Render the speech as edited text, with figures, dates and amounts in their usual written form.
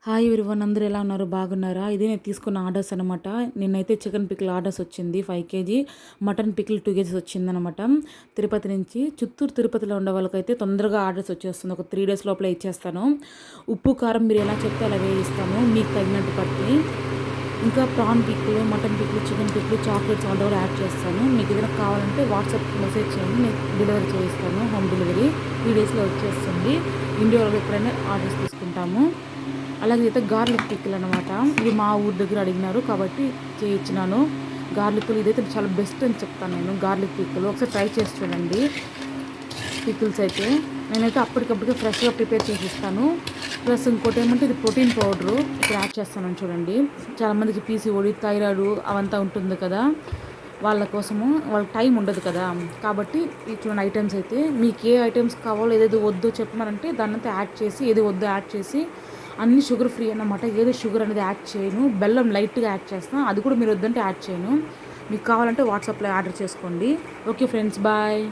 Hi everyone, అందరూ ఎలా ఉన్నారు? బాగున్నారా? ఇది నేను తీసుకున్న ఆర్డర్స్ అనమాట. నిన్నైతే చికెన్ పికిల్ ఆర్డర్స్ వచ్చింది 5 కేజీ, మటన్ పికిల్ 2 కేజీస్ వచ్చిందనమాట. తిరుపతి నుంచి. తిరుపతిలో ఉండే వాళ్ళకైతే తొందరగా ఆర్డర్స్ వచ్చేస్తుంది. ఒక 3 డేస్ లోపల ఇచ్చేస్తాను. ఉప్పు కారం మీరు ఎలా చెప్తే అలా వేయిస్తాను, మీకు తగినట్టు బట్టి. ఇంకా PRAN pickle, mutton pickle, chicken pickle, chocolates వంట కూడా యాడ్ చేస్తాను. మీకు ఏదైనా కావాలంటే వాట్సాప్ మెసేజ్ చేయండి, నేను డెలివరీ చేయిస్తాను. హోమ్ డెలివరీ 3 డేస్లో వచ్చేస్తుంది. ఇండియాలో ఎక్కడైనా ఆర్డర్స్ తీసుకుంటాము. అలాగే అయితే గార్లిక్ పికిల్ అనమాట. ఇది మా ఊరి దగ్గర అడిగినారు కాబట్టి చేయించినాను. గార్లిక్ ఇదైతే చాలా బెస్ట్ అని చెప్తాను నేను. గార్లిక్ పికిల్ ఒకసారి ట్రై చేసి చూడండి. పికిల్స్ అయితే నేనైతే అప్పటికప్పటికే ఫ్రెష్గా ప్రిపేర్ చేసి ఇస్తాను. ప్లస్ ఇంకోటి ఏమంటే ఇది ప్రోటీన్ పౌడరు ఇక్కడ యాడ్ చేస్తాను చూడండి. చాలామందికి పీసీఓడి, థైరాయిడ్ అవంతా ఉంటుంది కదా, వాళ్ళ కోసము. వాళ్ళకి టైం ఉండదు కదా, కాబట్టి ఈ చూడండి ఐటమ్స్ అయితే మీకు ఏ ఐటమ్స్ కావాలో ఏదేదో వద్దో చెప్పినారంటే దాన్నంతా యాడ్ చేసి, ఏది వద్దో యాడ్ చేసి. అన్నీ షుగర్ ఫ్రీ అన్నమాట. ఏదో షుగర్ అనేది యాడ్ చేయను. బెల్లం లైట్గా యాడ్ చేస్తాను, అది కూడా మీరు వద్దంటే యాడ్ చేయను. మీకు కావాలంటే వాట్సాప్లో ఆర్డర్ చేసుకోండి. Okay friends, bye.